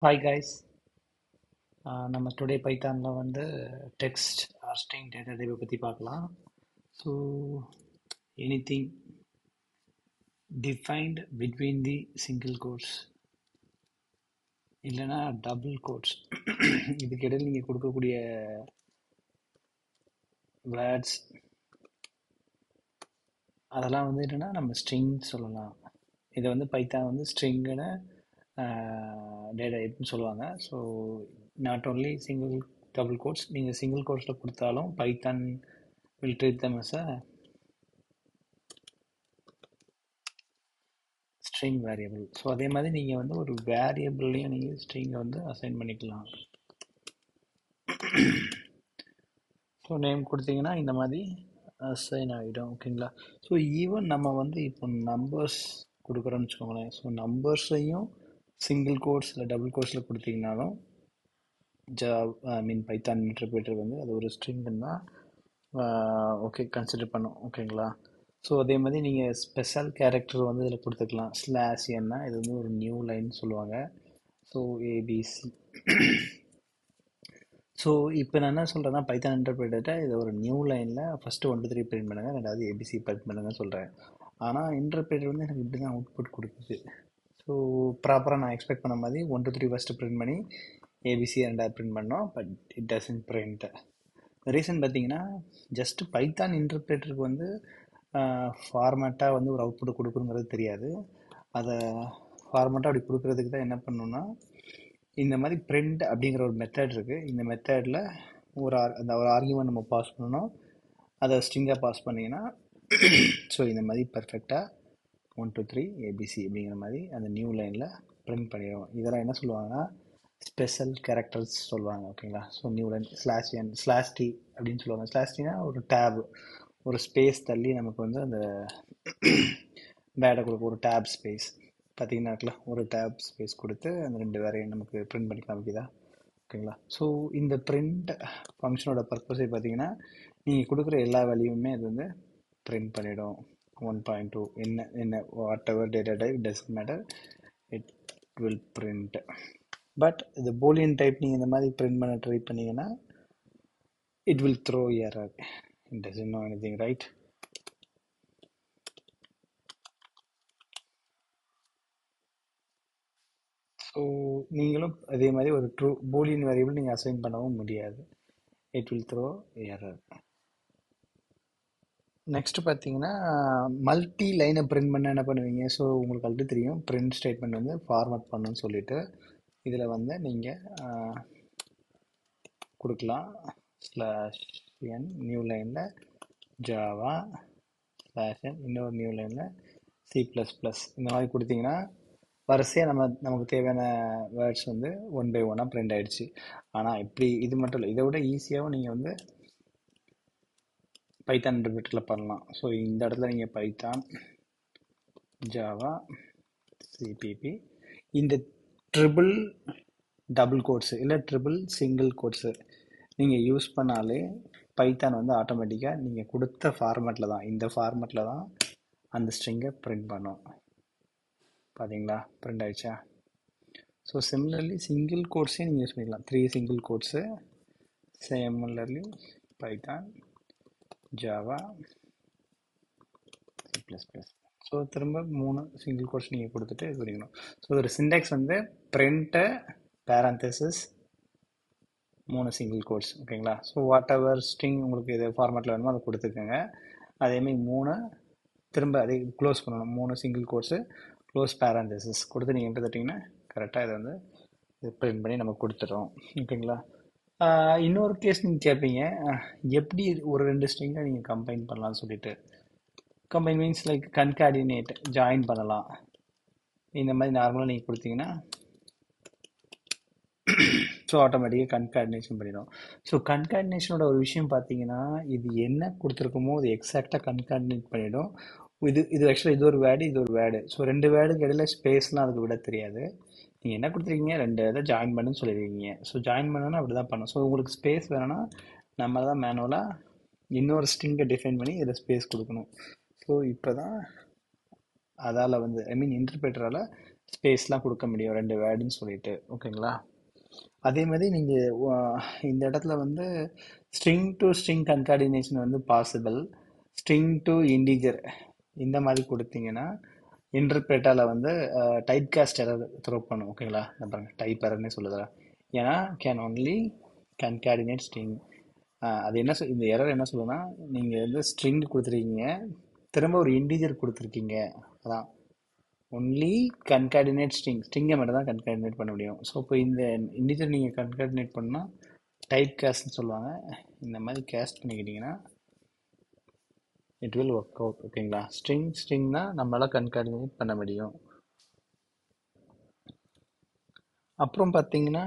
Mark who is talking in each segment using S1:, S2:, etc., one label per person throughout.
S1: Hi guys, நம்ம today பைத்தானில் வந்து டெக்ஸ்ட் ஆர் ஸ்ட்ரிங் டேட்டா டைப்பை பற்றி பார்க்கலாம். So anything defined between the single quotes இல்லைன்னா டபுள் கோட்ஸ் இதுக்கு இடையில் நீங்கள் கொடுக்கக்கூடிய வேர்ட்ஸ் அதெல்லாம் வந்து என்னென்னா நம்ம ஸ்ட்ரிங் சொல்லலாம். இதை வந்து பைத்தான் வந்து ஸ்ட்ரிங்குன்னு டேட்டா டைப்னு சொல்லுவாங்க. So not only single double quotes, நீங்கள் சிங்கிள் கோட்ஸில் கொடுத்தாலும் Python will treat them as a string variable. So அதே மாதிரி நீங்கள் வந்து ஒரு வேரியபிள்லையும் நீங்கள் ஸ்ட்ரிங்கை வந்து அசைன் பண்ணிக்கலாம். ஸோ நேம் கொடுத்தீங்கன்னா இந்த மாதிரி அசைன் ஆகிடும். ஓகேங்களா? ஸோ ஈவன் நம்ம வந்து இப்போ நம்பர்ஸ் கொடுக்குறோன்னு வச்சுக்கோங்களேன். ஸோ நம்பர்ஸையும் சிங்கிள் கோட்ஸ் இல்லை டபுள் கோட்ஸில் கொடுத்தீங்கனாலும் பைத்தான் இன்டர்பிரேட்டர் வந்து அது ஒரு ஸ்ட்ரிங்குன்னு தான் ஓகே கன்சிடர் பண்ணும். ஓகேங்களா? ஸோ அதே மாதிரி நீங்கள் ஸ்பெஷல் கேரக்டர் வந்து இதில் கொடுத்துக்கலாம். ஸ்லாஷ் என்ன இது வந்து ஒரு நியூ லைன் சொல்லுவாங்க. So ABC. ஸோ இப்போ நான் என்ன சொல்கிறேன்னா பைத்தான் இன்டர்பிரேட்டர்கிட்ட இதை ஒரு நியூ லைனில் ஃபஸ்ட்டு 1 2 3 பிரிண்ட் பண்ணுங்கள், ரெண்டாவது ஏபிசி பிரிண்ட் பண்ணுங்கன்னு சொல்கிறேன். ஆனால் இன்டர்பிரேட்டர் வந்து எனக்கு இப்படி தான் அவுட்புட் கொடுக்குது. ஸோ ப்ராப்பராக நான் எக்ஸ்பெக்ட் பண்ண மாதிரி 1 2 3 ஃபஸ்ட்டு பிரிண்ட் பண்ணி ஏபிசி ரெண்டாவது பிரிண்ட் பண்ணோம். But it doesn't print. Reason பார்த்தீங்கன்னா ஜஸ்ட் பைத்தான் இன்டர்பிரேட்டருக்கு வந்து ஃபார்மேட்டாக வந்து ஒரு அவுட்புட் கொடுக்குங்கிறது தெரியாது. அதை ஃபார்மேட்டாக அப்படி கொடுக்குறதுக்கு தான் என்ன பண்ணணும்னா இந்த மாதிரி பிரிண்ட் அப்படிங்கிற ஒரு மெத்தட் இருக்குது. இந்த மெத்தடில் அந்த ஒரு ஆர்கியூமெண்ட் நம்ம பாஸ் பண்ணணும். அதை ஸ்ட்ரிங்காக பாஸ் பண்ணிங்கன்னா ஸோ இந்த மாதிரி பர்ஃபெக்டாக 1 2 3 ஏபிசி அப்படிங்கிற மாதிரி அந்த நியூ லைனில் பிரிண்ட் பண்ணிடும். இதெல்லாம் என்ன சொல்லுவாங்கன்னா ஸ்பெஷல் கேரக்டர்ஸ் சொல்லுவாங்க. ஓகேங்களா? So new line slash n slash t அப்படின்னு சொல்லுவாங்க. ஸ்லாஷ் டினா ஒரு டேப், ஒரு ஸ்பேஸ் தள்ளி நமக்கு வந்து அந்த பேடை கொடுக்கும். ஒரு டேப் ஸ்பேஸ் பார்த்தீங்கன்னா இருக்கலாம், ஒரு டேப் ஸ்பேஸ் கொடுத்து அந்த ரெண்டு வேறையும் நமக்கு பிரிண்ட் பண்ணி காமிக்குதா? ஓகேங்களா? ஸோ இந்த பிரிண்ட் ஃபங்க்ஷனோட பர்பஸை பார்த்தீங்கன்னா நீங்கள் கொடுக்குற எல்லா வேல்யூமே இது வந்து பிரிண்ட் பண்ணிடும். 1.2 என்ன what ever data type doesn't matter, it will print. But இந்த பூலியன் டைப் நீங்கள் இந்த மாதிரி பிரிண்ட் பண்ண ட்ரை பண்ணீங்கன்னா it will throw error. It doesn't know anything, right? So நீங்களும் அதே மாதிரி ஒரு ட்ரூ பூலியன் வேரியபிள் நீங்கள் அசைன் பண்ணவும் முடியாது. It will throw error. Next பார்த்தீங்கன்னா மல்டி லைனை பிரிண்ட் பண்ண என்ன பண்ணுவீங்க? ஸோ உங்களுக்கு ஆல்ரெடி தெரியும் பிரிண்ட் ஸ்டேட்மெண்ட் வந்து ஃபார்மேட் பண்ணணும்னு சொல்லிட்டு இதில் வந்து நீங்கள் கொடுக்கலாம் ஸ்லாஷ் என் நியூ லைனில் ஜாவா ஸ்லாஷ் என் இன்னொரு நியூ லைனில் சி ப்ளஸ் ப்ளஸ் இந்த மாதிரி கொடுத்தீங்கன்னா வரிசையாக நமக்கு தேவையான வேர்ட்ஸ் வந்து 1 by 1 பிரிண்ட் ஆகிடுச்சு. ஆனால் இப்படி இது மட்டும் இல்லை, இதை விட ஈஸியாகவும் நீங்கள் வந்து பைத்தான் இன்டர்பிரேட்டரில் பண்ணலாம். ஸோ இந்த இடத்துல நீங்கள் பைத்தான் ஜாவா சிபிபி இந்த ட்ரிபிள் டபுள் கோட்ஸு இல்லை ட்ரிபிள் சிங்கிள் கோட்ஸு நீங்கள் யூஸ் பண்ணாலே பைத்தான் வந்து ஆட்டோமேட்டிக்காக நீங்கள் கொடுத்த ஃபார்மேட்டில் தான், இந்த ஃபார்மேட்டில் தான் அந்த ஸ்ட்ரிங்கை பிரிண்ட் பண்ணும். பார்த்தீங்களா? பிரிண்ட் ஆகிடுச்சா? ஸோ சிமிலர்லி சிங்கிள் கோட்ஸே நீங்கள் யூஸ் பண்ணிக்கலாம். 3 single coats similarly Python Java C plus plus. So திரும்ப 3 சிங்கிள் கோட்ஸ் நீங்கள் கொடுத்துட்டு இது பண்ணிக்கணும். ஸோ ஒரு சிண்டெக்ஸ் வந்து பிரிண்ட்டு பேரந்தசிஸ் 3 சிங்கிள் கோட்ஸ். ஓகேங்களா? ஸோ வாட் எவர் ஸ்ட்ரிங் உங்களுக்கு இது ஃபார்மேட்டில் வேணுமோ அதை கொடுத்துக்கோங்க. அதேமாதிரி 3 திரும்ப அதே க்ளோஸ் பண்ணணும். 3 சிங்கிள் கோட்ஸு க்ளோஸ் பேரந்தசிஸ் கொடுத்து நீங்கள் என்ட்ரு தட்டிங்கன்னா கரெக்டாக இதை வந்து பிரிண்ட் பண்ணி நம்ம கொடுத்துட்றோம். ஓகேங்களா? இன்னொரு கேஸ் நீங்கள் கேட்பீங்க, எப்படி ஒரு 2 ஸ்ட்ரிங்கை நீங்கள் கம்பைன் பண்ணலாம்னு சொல்லிட்டு. கம்பைன் மீன்ஸ் லைக் கன்கார்டினேட், ஜாயின் பண்ணலாம். இந்த மாதிரி நார்மலாக நீங்கள் கொடுத்தீங்கன்னா ஸோ ஆட்டோமேட்டிக்காக கன்கார்டினேஷன் பண்ணிடும். ஸோ கன்கார்டினேஷனோட ஒரு விஷயம் பார்த்தீங்கன்னா இது என்ன கொடுத்துருக்கோமோ அது எக்ஸாக்டாக கன்கார்டினேட் பண்ணிடும். இது ஆக்சுவலாக இது ஒரு வேர்டு, இது ஒரு வேர்டு. ஸோ 2 வேர்டுக்கு இடையில ஸ்பேஸ்லாம் அதுக்கு விட தெரியாது. நீங்கள் என்ன கொடுத்துருக்கீங்க, 2 இதை ஜாயின் பண்ணுன்னு சொல்லியிருக்கீங்க. ஸோ ஜாயின் பண்ணணும்னா அப்படி தான் பண்ணும். ஸோ உங்களுக்கு ஸ்பேஸ் வேணும்னா நம்ம தான் மேனுவலாக இன்னொரு ஸ்ட்ரிங்கை டிஃபைன் பண்ணி இதில் ஸ்பேஸ் கொடுக்கணும். ஸோ இப்போ தான் அதால் வந்து இன்டர்பிரேட்டரால் ஸ்பேஸ்லாம் கொடுக்க முடியும் 2 வேர்டுன்னு சொல்லிட்டு. ஓகேங்களா? அதே மாதிரி நீங்கள் இந்த இடத்துல வந்து ஸ்ட்ரிங் டு ஸ்ட்ரிங் கன்கார்டினேஷன் வந்து பாசிபிள். ஸ்ட்ரிங் டு இன்டிஜர் இந்த மாதிரி கொடுத்தீங்கன்னா இன்டர்பிரேட்டால வந்து டைப் காஸ்ட் எரர் த்ரோ பண்ணும். ஓகேங்களா? நான் பாருங்க டைப் எரர்னே சொல்லுதா. ஏன்னா கேன் ஒன்லி கன்கார்டினேட் ஸ்ட்ரிங். அது என்ன இந்த எரர் என்ன சொல்லுன்னா, நீங்கள் வந்து ஸ்ட்ரிங் கொடுத்துருக்கீங்க, திரும்ப ஒரு இன்டிஜர் கொடுத்துருக்கீங்க. அதான் ஒன்லி கன்கார்டினேட் ஸ்ட்ரிங்கை மட்டும் தான் கன்கார்டினேட் பண்ண முடியும். ஸோ இப்போ இந்த இன்டிஜர் நீங்கள் கன்கார்டினேட் பண்ணால் டைப் கேஸ்ட்னு சொல்லுவாங்க. இந்த மாதிரி கேஸ்ட் பண்ணிக்கிட்டிங்கன்னா இட் வில் ஒர்க் அவுட். ஓகேங்களா? ஸ்ட்ரிங்னா நம்மளால் கன்கார்டினேட் பண்ண முடியும். அப்புறம் பார்த்தீங்கன்னா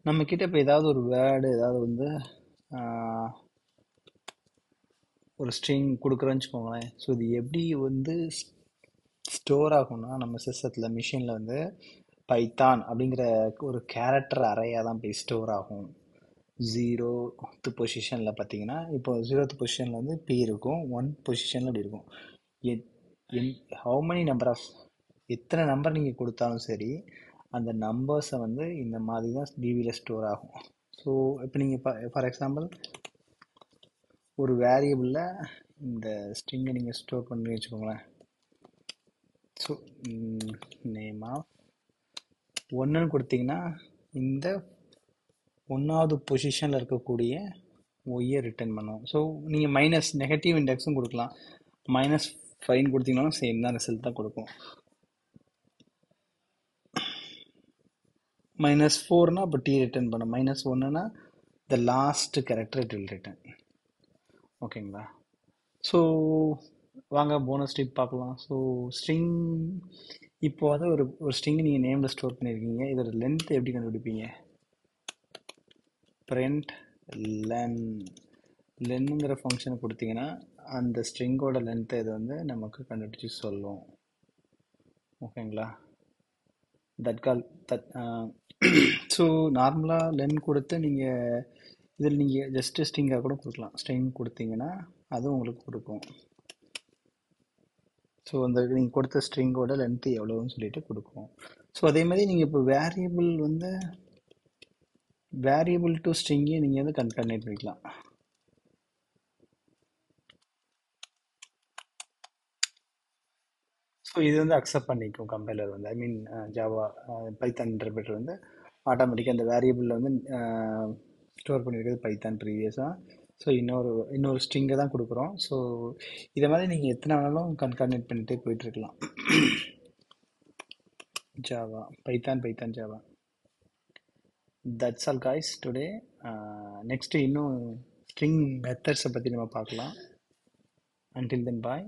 S1: நம்மக்கிட்ட இப்போ ஏதாவது ஒரு வேர்டு ஏதாவது வந்து ஆஹ், ஒரு ஸ்ட்ரிங் கொடுக்குறோன்னு வச்சுக்கோங்களேன். ஸோ இது எப்படி வந்து ஸ்டோர் ஆகும்னா நம்ம சிஸ்டத்தில் மிஷினில் வந்து பைத்தான் அப்படிங்கிற ஒரு கேரக்டர் அறையாக தான் போய் ஸ்டோர் ஆகும். 0th பொசிஷனில் பார்த்தீங்கன்னா இப்போ 0th பொசிஷனில் வந்து பி இருக்கும், 1 பொசிஷனில் இப்படி இருக்கும். ஹவு many நம்பர் ஆஃப் எத்தனை நம்பர் நீங்கள் கொடுத்தாலும் சரி அந்த நம்பர்ஸை வந்து இந்த மாதிரி தான் டிவியில் ஸ்டோர் ஆகும். ஸோ இப்போ நீங்கள் ஃபார் எக்ஸாம்பிள் ஒரு வேரியபிளில் இந்த ஸ்ட்ரிங்கை நீங்கள் ஸ்டோர் பண்ணி வச்சுக்கோங்களேன். ஸோ நேம் ஆஃப் ஒன்றுன்னு கொடுத்தீங்கன்னா இந்த 1வது பொசிஷனில் இருக்கக்கூடிய ஒய்யை ரிட்டர்ன் பண்ணும். ஸோ நீங்கள் மைனஸ் நெகட்டிவ் இண்டெக்ஸும் கொடுக்கலாம், -5 கொடுத்தீங்கன்னாலும் சேம் தான் ரிசல்ட் தான் கொடுக்கும். -4னா அப்போ டி ரிட்டர்ன் பண்ணும், -1னா the last character it will return. ஓகேங்களா? ஸோ வாங்க போனஸ் டிப் பார்க்கலாம். ஸோ ஸ்ட்ரிங் இப்போ வந்து ஒரு ஸ்ட்ரிங் நீங்கள் நேமில் ஸ்டோர் பண்ணியிருக்கீங்க, இதோட லென்த் எப்படி கண்டுபிடிப்பீங்க? print லென்னுங்கிற ஃபங்க்ஷனை கொடுத்தீங்கன்னா அந்த ஸ்ட்ரிங்கோட லென்த்தை இது வந்து நமக்கு கண்டுபிடிச்சி சொல்லும். ஓகேங்களா? தட் கால் தட் ஸோ நார்மலாக லென் கொடுத்து நீங்கள் இதில் நீங்கள் ஜஸ்ட்டு ஸ்ட்ரிங்காக கூட கொடுக்கலாம். ஸ்ட்ரிங் கொடுத்தீங்கன்னா அதுவும் உங்களுக்கு கொடுக்கும். ஸோ அந்த நீங்கள் கொடுத்த ஸ்ட்ரிங்கோட லென்த்து எவ்வளோன்னு சொல்லிட்டு கொடுக்கும். ஸோ அதே மாதிரி நீங்கள் இப்போ வேரியபிள் டு ஸ்ட்ரிங்கையும் நீங்கள் வந்து கன்கார்டினேட் பண்ணிக்கலாம். ஸோ இது வந்து அக்செப்ட் பண்ணிக்கும் கம்பைலர் வந்து, ஐ மீன் ஜாவா பைத்தான் இன்டர்பிரேட்டர் வந்து ஆட்டோமேட்டிக்காக அந்த வேரியபிளில் வந்து ஸ்டோர் பண்ணியிருக்கிறது பைத்தான் ப்ரீவியஸாக. ஸோ இன்னொரு ஸ்ட்ரிங்கை தான் கொடுக்குறோம். ஸோ இதை மாதிரி நீங்கள் எத்தனை வேணாலும் கன்கார்டினேட் பண்ணிகிட்டே போயிட்டுருக்கலாம். Java Python Java. That's all guys today. Next இன்னும் ஸ்ட்ரிங் மெத்தட்ஸை பற்றி நம்ம பார்க்கலாம். அன்டில் தென் பாய்.